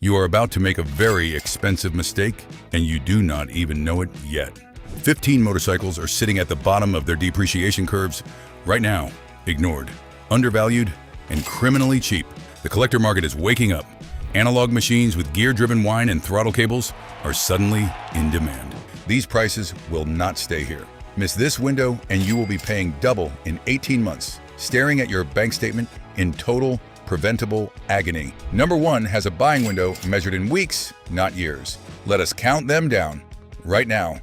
You are about to make a very expensive mistake, and you do not even know it yet. 15 motorcycles are sitting at the bottom of their depreciation curves right now, ignored, undervalued, and criminally cheap. The collector market is waking up. Analog machines with gear-driven wine and throttle cables are suddenly in demand. These prices will not stay here. Miss this window and you will be paying double in 18 months, staring at your bank statement in total preventable agony. Number one has a buying window measured in weeks, not years. Let us count them down right now.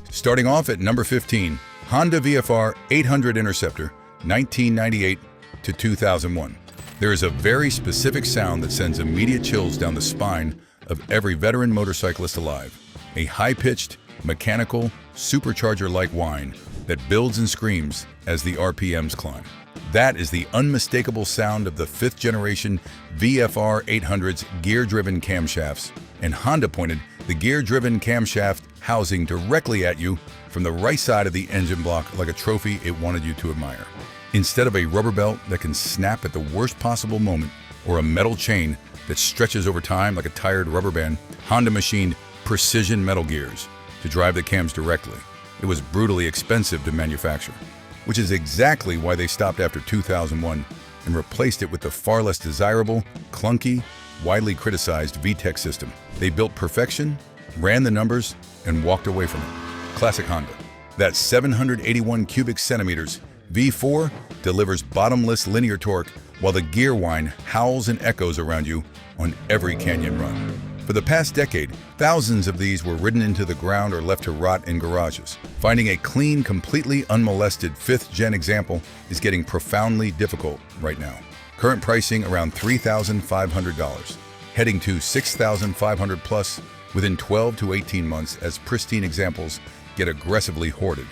Starting off at number 15, Honda VFR800 Interceptor, 1998 to 2001. There is a very specific sound that sends immediate chills down the spine of every veteran motorcyclist alive. A high-pitched, mechanical, supercharger-like whine that builds and screams as the RPMs climb. That is the unmistakable sound of the 5th generation VFR800's gear-driven camshafts, and Honda pointed the gear-driven camshaft housing directly at you from the right side of the engine block like a trophy it wanted you to admire. Instead of a rubber belt that can snap at the worst possible moment or a metal chain that stretches over time like a tired rubber band, Honda machined precision metal gears to drive the cams directly. It was brutally expensive to manufacture, which is exactly why they stopped after 2001 and replaced it with the far less desirable, clunky, widely criticized VTEC system. They built perfection, ran the numbers, and walked away from it. Classic Honda. That 781 cubic centimeters V4 delivers bottomless linear torque while the gear whine howls and echoes around you on every canyon run. For the past decade, thousands of these were ridden into the ground or left to rot in garages. Finding a clean, completely unmolested 5th-gen example is getting profoundly difficult right now. Current pricing around $3,500, heading to $6,500 plus within 12 to 18 months as pristine examples get aggressively hoarded.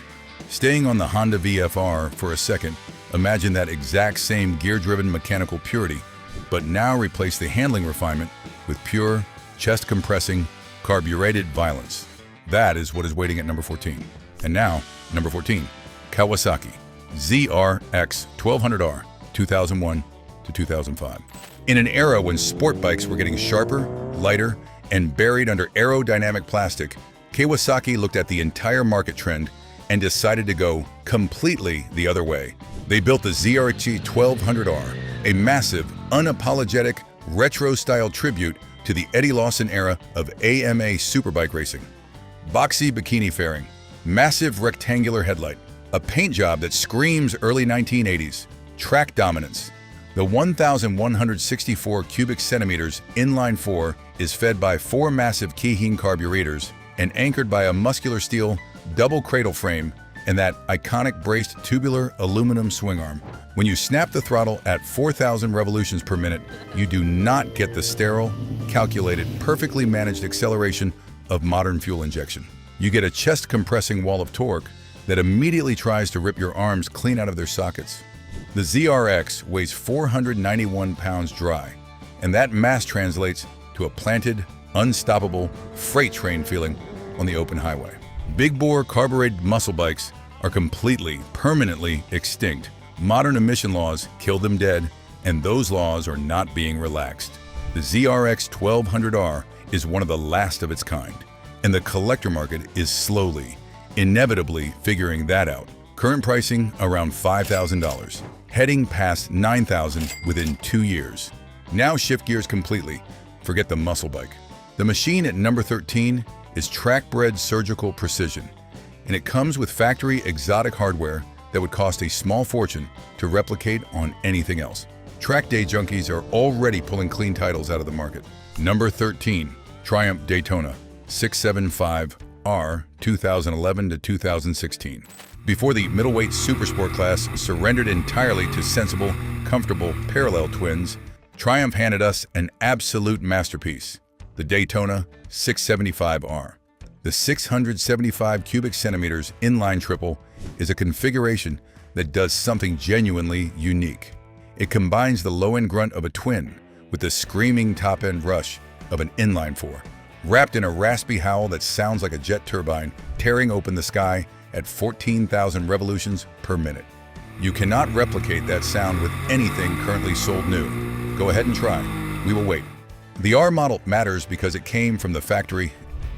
Staying on the Honda VFR for a second, imagine that exact same gear-driven mechanical purity, but now replace the handling refinement with pure, chest-compressing, carbureted violence. That is what is waiting at number 14. And now, number 14, Kawasaki ZRX1200R, 2001 to 2005. In an era when sport bikes were getting sharper, lighter, and buried under aerodynamic plastic, Kawasaki looked at the entire market trend and decided to go completely the other way. They built the ZRX1200R, a massive, unapologetic, retro-style tribute to the Eddie Lawson era of AMA superbike racing. Boxy bikini fairing, massive rectangular headlight, a paint job that screams early 1980s, track dominance. The 1,164 cubic centimeters inline 4 is fed by 4 massive Keihin carburetors and anchored by a muscular steel double cradle frame and that iconic braced tubular aluminum swing arm. When you snap the throttle at 4,000 revolutions per minute, you do not get the sterile, calculated, perfectly managed acceleration of modern fuel injection. You get a chest-compressing wall of torque that immediately tries to rip your arms clean out of their sockets. The ZRX weighs 491 pounds dry, and that mass translates to a planted, unstoppable freight train feeling on the open highway. Big-bore carbureted muscle bikes are completely, permanently extinct. Modern emission laws kill them dead, and those laws are not being relaxed. The ZRX1200R is one of the last of its kind, and the collector market is slowly, inevitably figuring that out. Current pricing around $5,000, heading past $9,000 within 2 years. Now shift gears completely. Forget the muscle bike. The machine at number 13 is track-bred surgical precision, and it comes with factory exotic hardware that would cost a small fortune to replicate on anything else. Track day junkies are already pulling clean titles out of the market. Number 13, Triumph Daytona 675R, 2011 to 2016. Before the middleweight supersport class surrendered entirely to sensible, comfortable parallel twins, Triumph handed us an absolute masterpiece, the Daytona 675R. The 675 cubic centimeters inline triple is a configuration that does something genuinely unique. It combines the low-end grunt of a twin with the screaming top-end rush of an inline 4, wrapped in a raspy howl that sounds like a jet turbine tearing open the sky at 14,000 revolutions per minute. You cannot replicate that sound with anything currently sold new. Go ahead and try. We will wait. The R model matters because it came from the factory,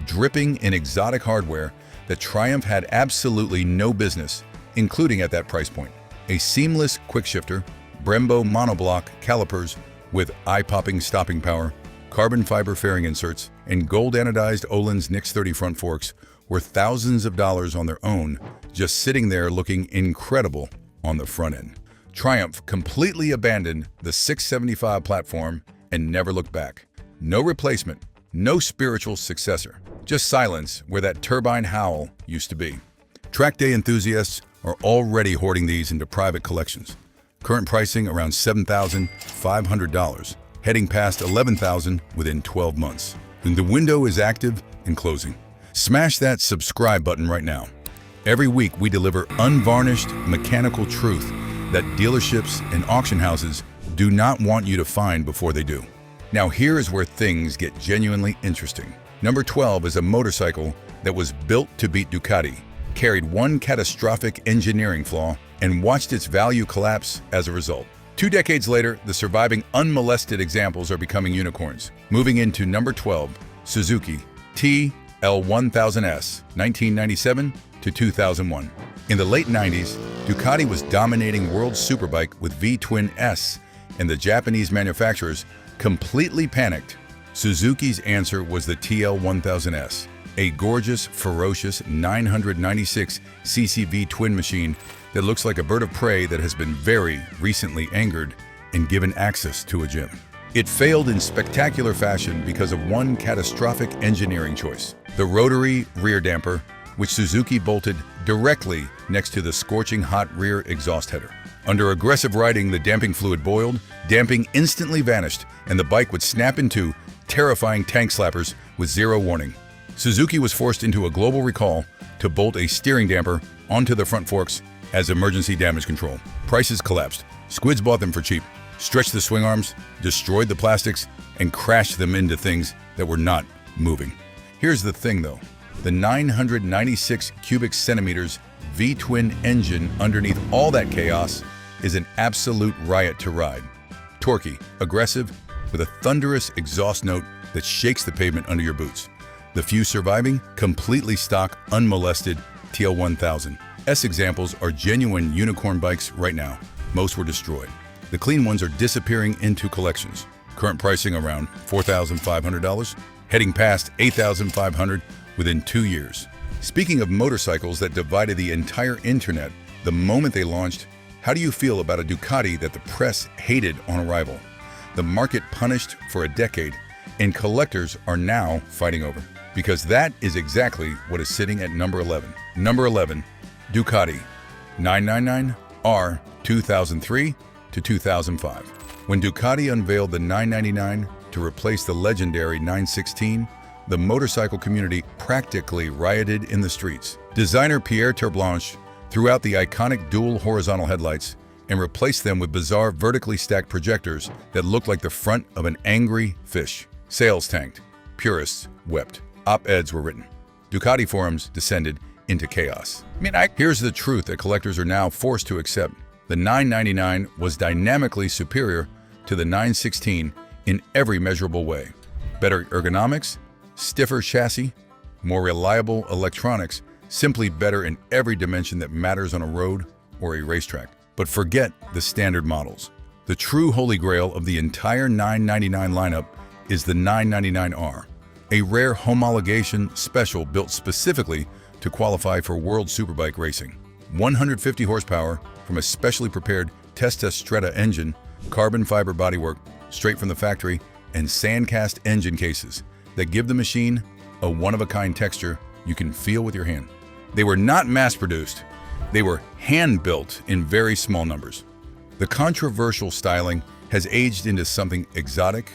dripping in exotic hardware that Triumph had absolutely no business, including at that price point. A seamless quickshifter, Brembo monoblock calipers with eye-popping stopping power, carbon fiber fairing inserts, and gold anodized Öhlins Nix 30 front forks were thousands of dollars on their own, just sitting there looking incredible on the front end. Triumph completely abandoned the 675 platform and never looked back. No replacement, no spiritual successor, just silence where that turbine howl used to be. Track day enthusiasts are already hoarding these into private collections. Current pricing around $7,500, heading past $11,000 within 12 months. And the window is active and closing. Smash that subscribe button right now. Every week we deliver unvarnished mechanical truth that dealerships and auction houses do not want you to find before they do. Now here is where things get genuinely interesting. Number 12 is a motorcycle that was built to beat Ducati, carried one catastrophic engineering flaw, and watched its value collapse as a result. 2 decades later, the surviving unmolested examples are becoming unicorns. Moving into number 12, Suzuki TL1000S, 1997 to 2001. In the late 90s, Ducati was dominating world superbike with V-Twin S, and the Japanese manufacturers completely panicked. Suzuki's answer was the TL1000S, a gorgeous, ferocious 996cc V-twin machine that looks like a bird of prey that has been very recently angered and given access to a gym. It failed in spectacular fashion because of one catastrophic engineering choice: the rotary rear damper, which Suzuki bolted directly next to the scorching hot rear exhaust header. Under aggressive riding, the damping fluid boiled, damping instantly vanished, and the bike would snap in two, terrifying tank slappers with zero warning. Suzuki was forced into a global recall to bolt a steering damper onto the front forks as emergency damage control. Prices collapsed. Squids bought them for cheap, stretched the swing arms, destroyed the plastics, and crashed them into things that were not moving. Here's the thing though. The 996 cubic centimeters V-twin engine underneath all that chaos is an absolute riot to ride. Torquey, aggressive, with a thunderous exhaust note that shakes the pavement under your boots. The few surviving, completely stock, unmolested TL1000S examples are genuine unicorn bikes right now. Most were destroyed. The clean ones are disappearing into collections. Current pricing around $4,500, heading past $8,500 within 2 years. Speaking of motorcycles that divided the entire internet the moment they launched, how do you feel about a Ducati that the press hated on arrival, the market punished for a decade, and collectors are now fighting over? Because that is exactly what is sitting at number 11. Number 11, Ducati 999R 2003 to 2005. When Ducati unveiled the 999 to replace the legendary 916, the motorcycle community practically rioted in the streets. Designer Pierre Terblanche threw out the iconic dual horizontal headlights and replaced them with bizarre vertically stacked projectors that looked like the front of an angry fish. Sales tanked. Purists wept. Op-eds were written. Ducati forums descended into chaos. Here's the truth that collectors are now forced to accept. The 999 was dynamically superior to the 916 in every measurable way. Better ergonomics, stiffer chassis, more reliable electronics, simply better in every dimension that matters on a road or a racetrack. But forget the standard models. The true holy grail of the entire 999 lineup is the 999R, a rare homologation special built specifically to qualify for World Superbike racing. 150 horsepower from a specially prepared Testa engine, carbon fiber bodywork straight from the factory, and sandcast engine cases that give the machine a one-of-a-kind texture you can feel with your hand. They were not mass-produced. They were hand-built in very small numbers. The controversial styling has aged into something exotic,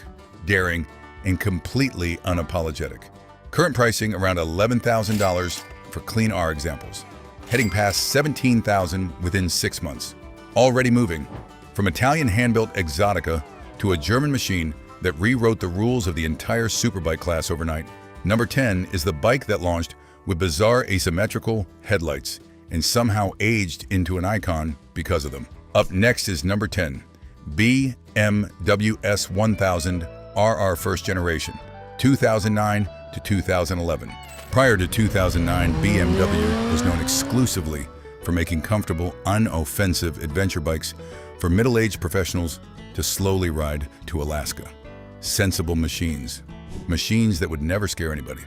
daring, and completely unapologetic. Current pricing around $11,000 for clean R examples, heading past $17,000 within 6 months. Already moving from Italian hand-built exotica to a German machine that rewrote the rules of the entire superbike class overnight. Number 10 is the bike that launched with bizarre asymmetrical headlights and somehow aged into an icon because of them. Up next is number 10, BMW S1000 RR first generation, 2009 to 2011. Prior to 2009, BMW was known exclusively for making comfortable, unoffensive adventure bikes for middle-aged professionals to slowly ride to Alaska. Sensible machines. Machines that would never scare anybody.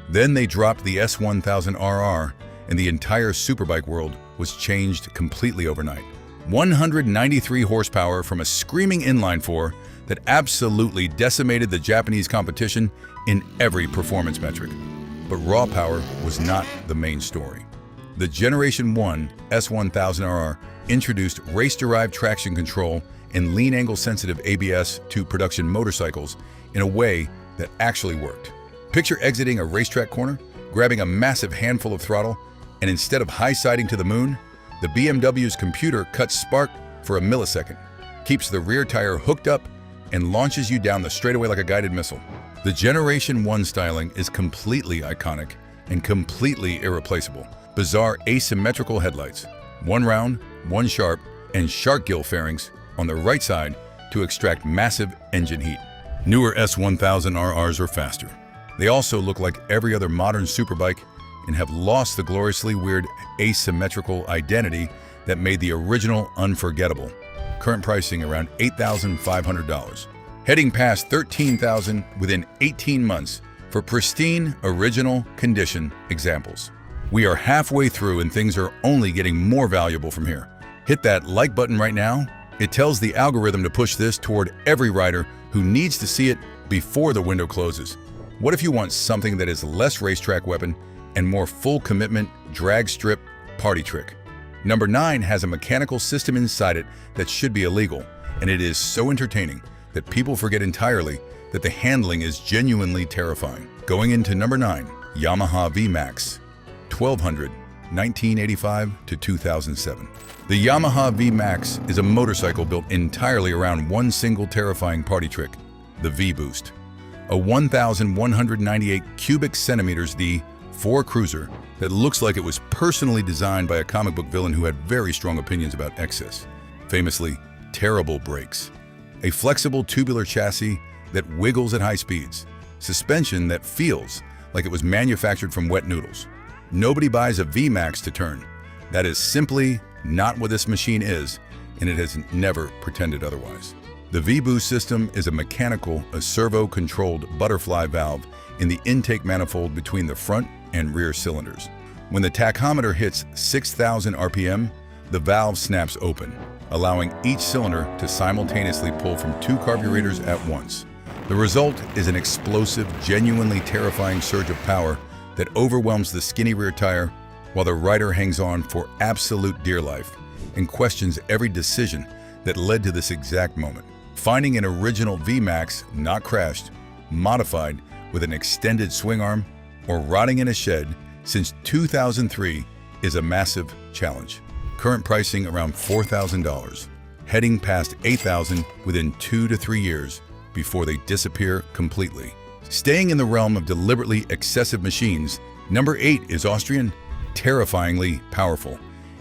Then they dropped the S1000RR, and the entire superbike world was changed completely overnight. 193 horsepower from a screaming inline-4 that absolutely decimated the Japanese competition in every performance metric. But raw power was not the main story. The Generation 1 S1000RR introduced race-derived traction control and lean angle-sensitive ABS to production motorcycles in a way that actually worked. Picture exiting a racetrack corner, grabbing a massive handful of throttle, and instead of high-siding to the moon, the BMW's computer cuts spark for a millisecond, keeps the rear tire hooked up, and launches you down the straightaway like a guided missile. The Generation 1 styling is completely iconic and completely irreplaceable. Bizarre asymmetrical headlights, one round, one sharp, and shark gill fairings on the right side to extract massive engine heat. Newer S1000RRs are faster. They also look like every other modern superbike and have lost the gloriously weird asymmetrical identity that made the original unforgettable. Current pricing around $8,500. Heading past $13,000 within 18 months for pristine, original condition examples. We are halfway through and things are only getting more valuable from here. Hit that like button right now. It tells the algorithm to push this toward every rider who needs to see it before the window closes. What if you want something that is less racetrack weapon and more full commitment drag strip party trick? Number 9 has a mechanical system inside it that should be illegal, and it is so entertaining that people forget entirely that the handling is genuinely terrifying. Going into number 9, Yamaha V-Max 1200, 1985 to 2007. The Yamaha V-Max is a motorcycle built entirely around one single terrifying party trick, the V-Boost. A 1,198 cubic centimeters D4 cruiser that looks like it was personally designed by a comic book villain who had very strong opinions about excess. Famously, terrible brakes. A flexible tubular chassis that wiggles at high speeds. Suspension that feels like it was manufactured from wet noodles. Nobody buys a V-Max to turn. That is simply not what this machine is, and it has never pretended otherwise. The V-Boost system is a servo-controlled butterfly valve in the intake manifold between the front and rear cylinders. When the tachometer hits 6,000 RPM, the valve snaps open, allowing each cylinder to simultaneously pull from 2 carburetors at once. The result is an explosive, genuinely terrifying surge of power that overwhelms the skinny rear tire while the rider hangs on for absolute dear life and questions every decision that led to this exact moment. Finding an original V-Max not crashed, modified with an extended swing arm, or rotting in a shed since 2003 is a massive challenge. Current pricing around $4,000, heading past $8,000 within 2 to 3 years before they disappear completely. Staying in the realm of deliberately excessive machines, number 8 is Austrian, terrifyingly powerful,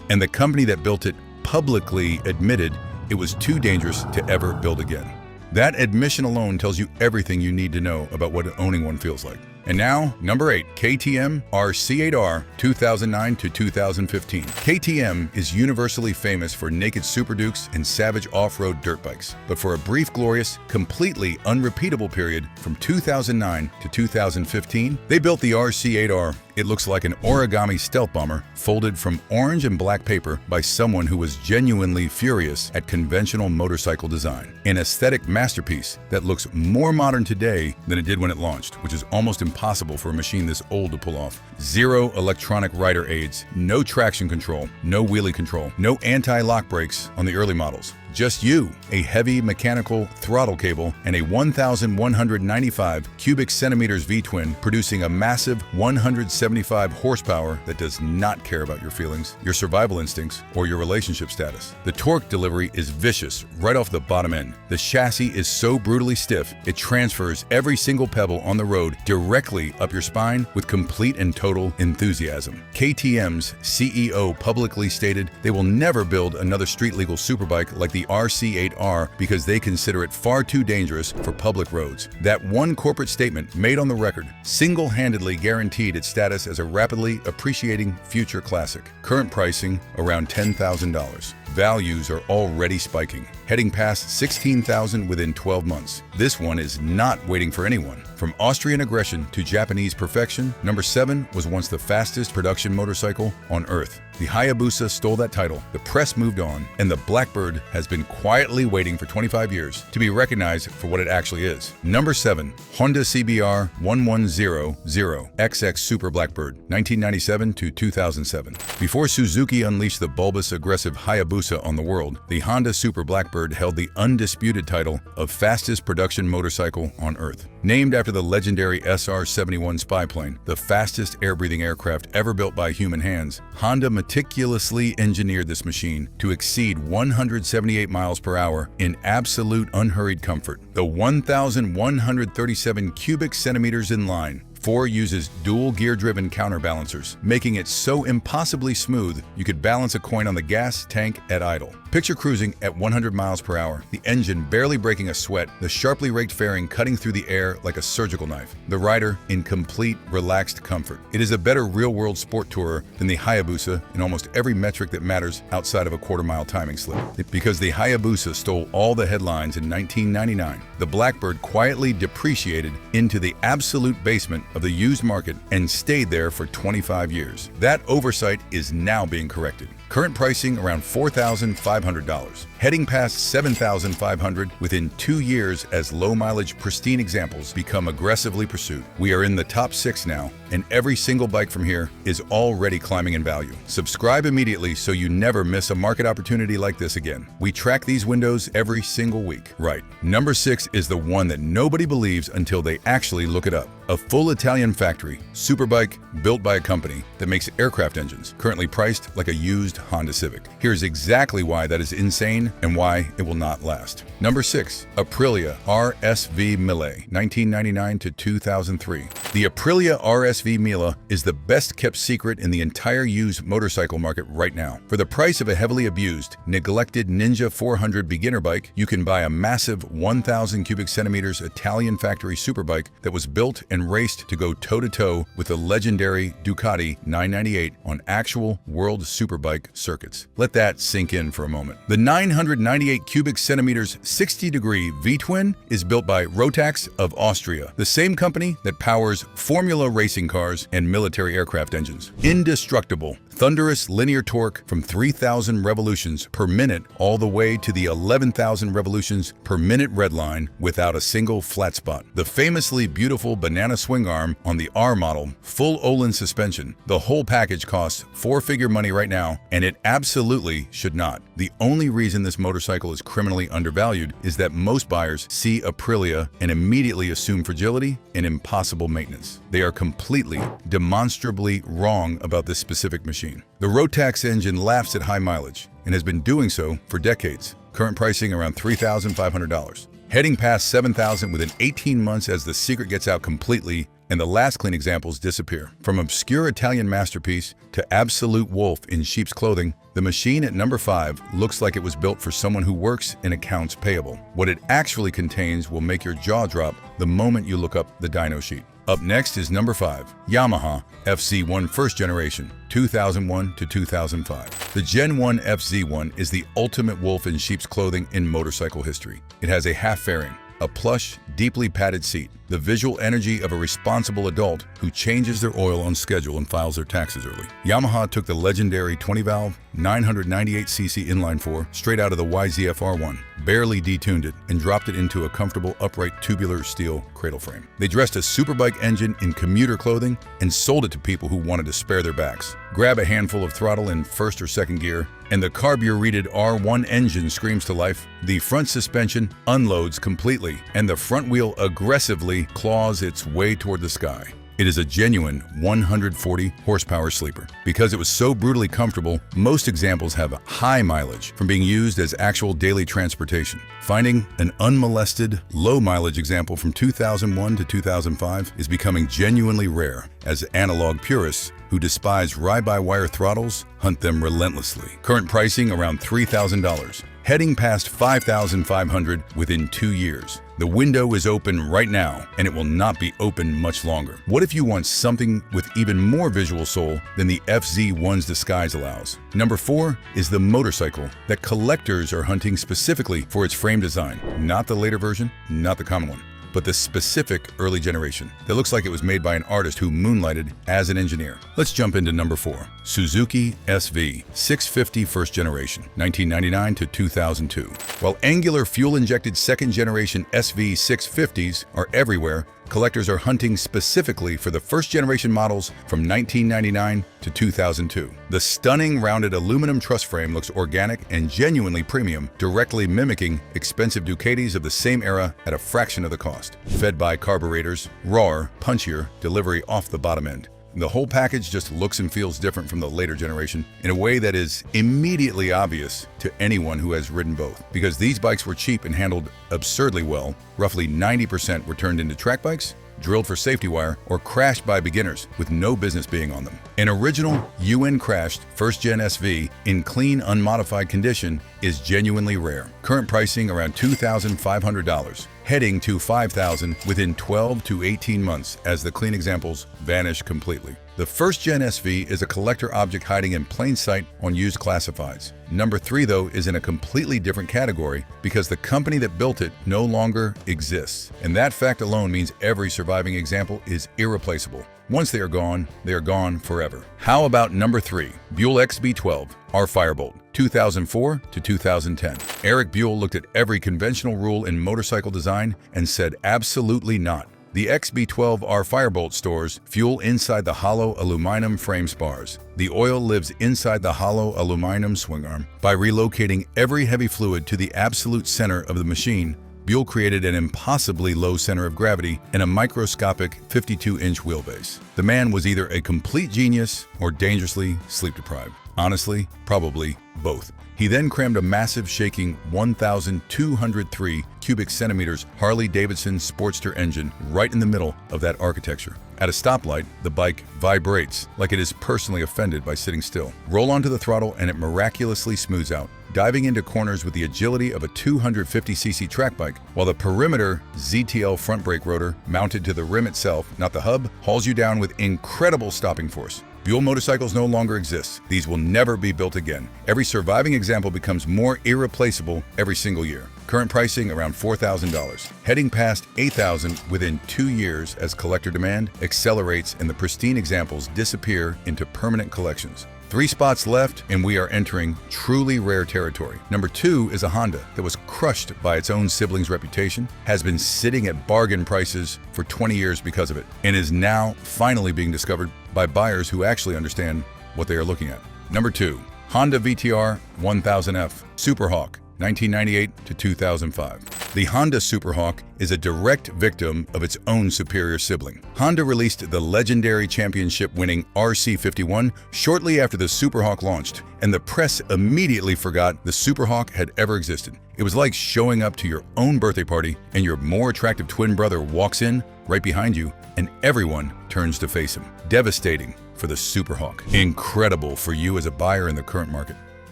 and the company that built it publicly admitted it was too dangerous to ever build again. That admission alone tells you everything you need to know about what owning one feels like. And now, number 8, KTM RC8R 2009 to 2015. KTM is universally famous for naked Super Dukes and savage off-road dirt bikes. But for a brief, glorious, completely unrepeatable period from 2009 to 2015, they built the RC8R. It looks like an origami stealth bomber folded from orange and black paper by someone who was genuinely furious at conventional motorcycle design. An aesthetic masterpiece that looks more modern today than it did when it launched, which is almost impossible for a machine this old to pull off. 0 electronic rider aids, no traction control, no wheelie control, no anti-lock brakes on the early models. Just you, a heavy mechanical throttle cable, and a 1,195 cubic centimeters V-twin producing a massive 175 horsepower that does not care about your feelings, your survival instincts, or your relationship status. The torque delivery is vicious right off the bottom end. The chassis is so brutally stiff, it transfers every single pebble on the road directly up your spine with complete and total enthusiasm. KTM's CEO publicly stated they will never build another street-legal superbike like the RC8R because they consider it far too dangerous for public roads. That one corporate statement made on the record single-handedly guaranteed its status as a rapidly appreciating future classic. Current pricing around $10,000. Values are already spiking, heading past $16,000 within 12 months. This one is not waiting for anyone. From Austrian aggression to Japanese perfection, number 7 was once the fastest production motorcycle on Earth. The Hayabusa stole that title, the press moved on, and the Blackbird has been quietly waiting for 25 years to be recognized for what it actually is. Number 7, Honda CBR1100XX Super Blackbird, 1997 to 2007. Before Suzuki unleashed the bulbous, aggressive Hayabusa on the world, the Honda Super Blackbird held the undisputed title of fastest production motorcycle on Earth. Named after the legendary SR-71 spy plane, the fastest air-breathing aircraft ever built by human hands, Honda meticulously engineered this machine to exceed 178 miles per hour in absolute unhurried comfort. The 1,137 cubic centimeters in line. 4 uses dual gear-driven counterbalancers, making it so impossibly smooth you could balance a coin on the gas tank at idle. Picture cruising at 100 miles per hour, the engine barely breaking a sweat, the sharply raked fairing cutting through the air like a surgical knife, the rider in complete, relaxed comfort. It is a better real-world sport tourer than the Hayabusa in almost every metric that matters outside of a quarter-mile timing slip. Because the Hayabusa stole all the headlines in 1999, the Blackbird quietly depreciated into the absolute basement of the used market and stayed there for 25 years. That oversight is now being corrected. Current pricing around $4,500, heading past $7,500 within 2 years as low-mileage, pristine examples become aggressively pursued. We are in the top 6 now, and every single bike from here is already climbing in value. Subscribe immediately so you never miss a market opportunity like this again. We track these windows every single week. Right. Number 6 is the one that nobody believes until they actually look it up. A full Italian factory, superbike built by a company that makes aircraft engines, currently priced like a used Honda Civic. Here's exactly why that is insane and why it will not last. Number 6, Aprilia RSV Mille, 1999 to 2003. The Aprilia RSV Mille is the best kept secret in the entire used motorcycle market right now. For the price of a heavily abused, neglected Ninja 400 beginner bike, you can buy a massive 1,000 cubic centimeters Italian factory superbike that was built and raced to go toe-to-toe with the legendary Ducati 998 on actual world superbike circuits. Let that sink in for a moment. The 998 cubic centimeters 60-degree V-twin is built by Rotax of Austria, the same company that powers Formula racing cars and military aircraft engines. Indestructible, thunderous linear torque from 3,000 revolutions per minute all the way to the 11,000 revolutions per minute red line without a single flat spot. The famously beautiful banana swing arm on the R model, full Olin suspension. The whole package costs 4-figure money right now, and it absolutely should not. The only reason this motorcycle is criminally undervalued is that most buyers see Aprilia and immediately assume fragility and impossible maintenance. They are completely, demonstrably wrong about this specific machine. The Rotax engine laughs at high mileage and has been doing so for decades. Current pricing around $3,500. Heading past $7,000 within 18 months as the secret gets out completely and the last clean examples disappear. From obscure Italian masterpiece to absolute wolf in sheep's clothing, the machine at number 5 looks like it was built for someone who works in accounts payable. What it actually contains will make your jaw drop the moment you look up the dyno sheet. Up next is number 5, Yamaha FZ1 first generation, 2001 to 2005. The Gen 1 FZ1 is the ultimate wolf in sheep's clothing in motorcycle history. It has a half fairing, a plush, deeply padded seat, the visual energy of a responsible adult who changes their oil on schedule and files their taxes early. Yamaha took the legendary 20-valve 998cc inline-4 straight out of the YZF-R1, barely detuned it, and dropped it into a comfortable upright tubular steel cradle frame. They dressed a superbike engine in commuter clothing and sold it to people who wanted to spare their backs. Grab a handful of throttle in first or second gear, and the carbureted R1 engine screams to life. The front suspension unloads completely, and the front wheel aggressively claws its way toward the sky. It is a genuine 140 horsepower sleeper. Because it was so brutally comfortable, most examples have high mileage from being used as actual daily transportation. Finding an unmolested, low mileage example from 2001 to 2005 is becoming genuinely rare, as analog purists who despise ride-by-wire throttles hunt them relentlessly. Current pricing around $3,000. heading past 5,500 within 2 years. The window is open right now, and it will not be open much longer. What if you want something with even more visual soul than the FZ1's disguise allows? Number 4 is the motorcycle that collectors are hunting specifically for its frame design. Not the later version, not the common one, but the specific early generation that looks like it was made by an artist who moonlighted as an engineer. Let's jump into number 4. Suzuki SV650 first generation, 1999 to 2002. While angular fuel-injected second-generation SV650s are everywhere, collectors are hunting specifically for the first-generation models from 1999 to 2002. The stunning rounded aluminum truss frame looks organic and genuinely premium, directly mimicking expensive Ducatis of the same era at a fraction of the cost. Fed by carburetors, rawer, punchier delivery off the bottom end. The whole package just looks and feels different from the later generation in a way that is immediately obvious to anyone who has ridden both. Because these bikes were cheap and handled absurdly well, roughly 90% were turned into track bikes, drilled for safety wire, or crashed by beginners with no business being on them. An original UN-crashed first-gen SV in clean, unmodified condition is genuinely rare. Current pricing around $2,500. Heading to $5,000 within 12 to 18 months as the clean examples vanish completely. The first-gen SV is a collector object hiding in plain sight on used classifieds. Number 3, though, is in a completely different category because the company that built it no longer exists. And that fact alone means every surviving example is irreplaceable. Once they are gone forever. How about number 3, Buell XB12R Firebolt, 2004 to 2010. Eric Buell looked at every conventional rule in motorcycle design and said absolutely not. The XB12R Firebolt stores fuel inside the hollow aluminum frame spars. The oil lives inside the hollow aluminum swing arm. By relocating every heavy fluid to the absolute center of the machine, Buell created an impossibly low center of gravity and a microscopic 52-inch wheelbase. The man was either a complete genius or dangerously sleep-deprived. Honestly, probably both. He then crammed a massive, shaking 1,203 cubic centimeters Harley-Davidson Sportster engine right in the middle of that architecture. At a stoplight, the bike vibrates like it is personally offended by sitting still. Roll onto the throttle and it miraculously smooths out, diving into corners with the agility of a 250cc track bike, while the perimeter ZTL front brake rotor, mounted to the rim itself, not the hub, hauls you down with incredible stopping force. Buell motorcycles no longer exist. These will never be built again. Every surviving example becomes more irreplaceable every single year. Current pricing around $4,000. Heading past $8,000 within 2 years as collector demand accelerates and the pristine examples disappear into permanent collections. 3 spots left and we are entering truly rare territory. Number 2 is a Honda that was crushed by its own sibling's reputation, has been sitting at bargain prices for 20 years because of it, and is now finally being discovered by buyers who actually understand what they are looking at. Number 2, Honda VTR1000F Superhawk, 1998 to 2005. The Honda Superhawk is a direct victim of its own superior sibling. Honda released the legendary championship-winning RC51 shortly after the Superhawk launched, and the press immediately forgot the Superhawk had ever existed. It was like showing up to your own birthday party and your more attractive twin brother walks in right behind you and everyone turns to face him. Devastating for the Superhawk. Incredible for you as a buyer in the current market.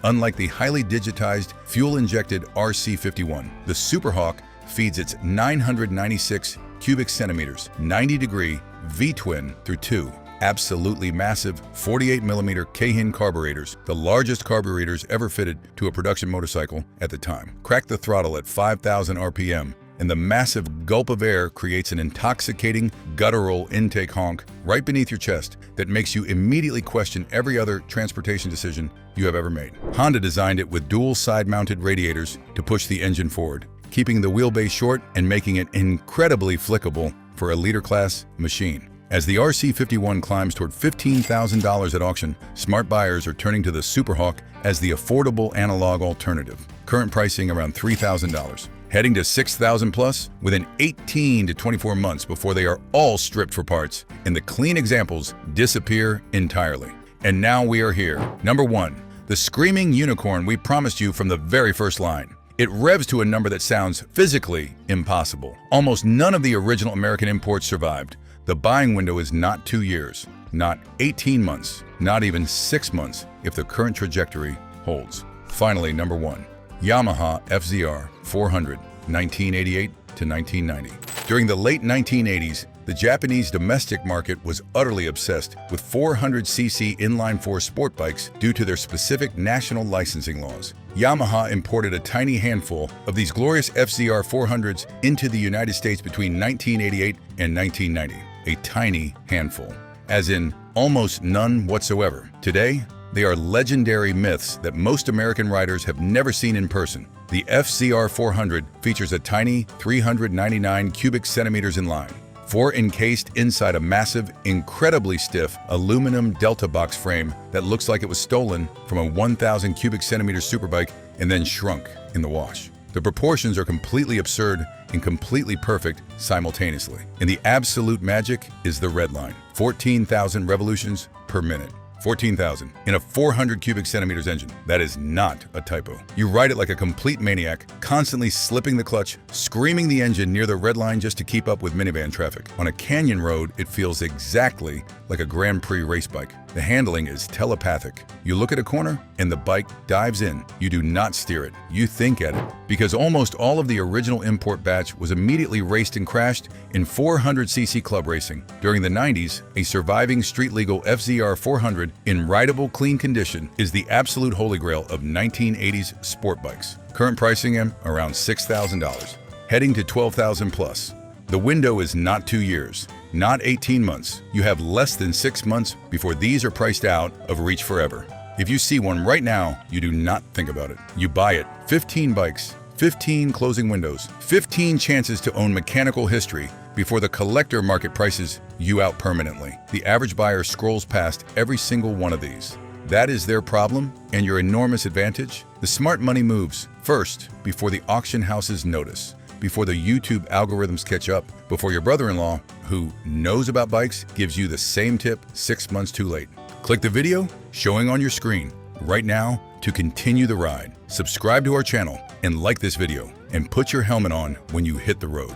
Unlike the highly digitized, fuel-injected RC51, the Superhawk feeds its 996 cubic centimeters, 90-degree V-twin through 2 absolutely massive 48mm Keihin carburetors, the largest carburetors ever fitted to a production motorcycle at the time. Crack the throttle at 5,000 RPM, and the massive gulp of air creates an intoxicating, guttural intake honk right beneath your chest that makes you immediately question every other transportation decision you have ever made. Honda designed it with dual side-mounted radiators to push the engine forward, keeping the wheelbase short and making it incredibly flickable for a leader-class machine. As the RC51 climbs toward $15,000 at auction, smart buyers are turning to the Superhawk as the affordable analog alternative. Current pricing around $3,000. Heading to $6,000 plus within 18 to 24 months before they are all stripped for parts and the clean examples disappear entirely. And now we are here. Number 1, the screaming unicorn we promised you from the very first line. It revs to a number that sounds physically impossible. Almost none of the original American imports survived. The buying window is not 2 years, not 18 months, not even 6 months if the current trajectory holds. Finally, number 1. Yamaha FZR400, 1988 to 1990. During the late 1980s, the Japanese domestic market was utterly obsessed with 400cc inline-four sport bikes due to their specific national licensing laws. Yamaha imported a tiny handful of these glorious FZR400s into the United States between 1988 and 1990. A tiny handful, as in almost none whatsoever. Today, they are legendary myths that most American riders have never seen in person. The FZR400 features a tiny 399 cubic centimeters in line, four encased inside a massive, incredibly stiff aluminum Delta box frame that looks like it was stolen from a 1,000 cubic centimeter superbike and then shrunk in the wash. The proportions are completely absurd and completely perfect simultaneously. And the absolute magic is the red line, 14,000 revolutions per minute. 14,000 in a 400 cubic centimeters engine. That is not a typo. You ride it like a complete maniac, constantly slipping the clutch, screaming the engine near the red line just to keep up with minivan traffic. On a canyon road, it feels exactly like a Grand Prix race bike. The handling is telepathic. You look at a corner and the bike dives in. You do not steer it. You think at it. Because almost all of the original import batch was immediately raced and crashed in 400cc club racing. During the 90s, a surviving street-legal FZR400 in rideable clean condition is the absolute holy grail of 1980s sport bikes. Current pricing around $6,000, heading to $12,000 plus. The window is not 2 years, not 18 months. You have less than 6 months before these are priced out of reach forever. If you see one right now, you do not think about it. You buy it. 15 bikes, 15 closing windows, 15 chances to own mechanical history before the collector market prices you out permanently. The average buyer scrolls past every single one of these. That is their problem and your enormous advantage. The smart money moves first before the auction houses notice, before the YouTube algorithms catch up, before your brother-in-law, who knows about bikes, gives you the same tip 6 months too late. Click the video showing on your screen right now to continue the ride. Subscribe to our channel and like this video, and put your helmet on when you hit the road.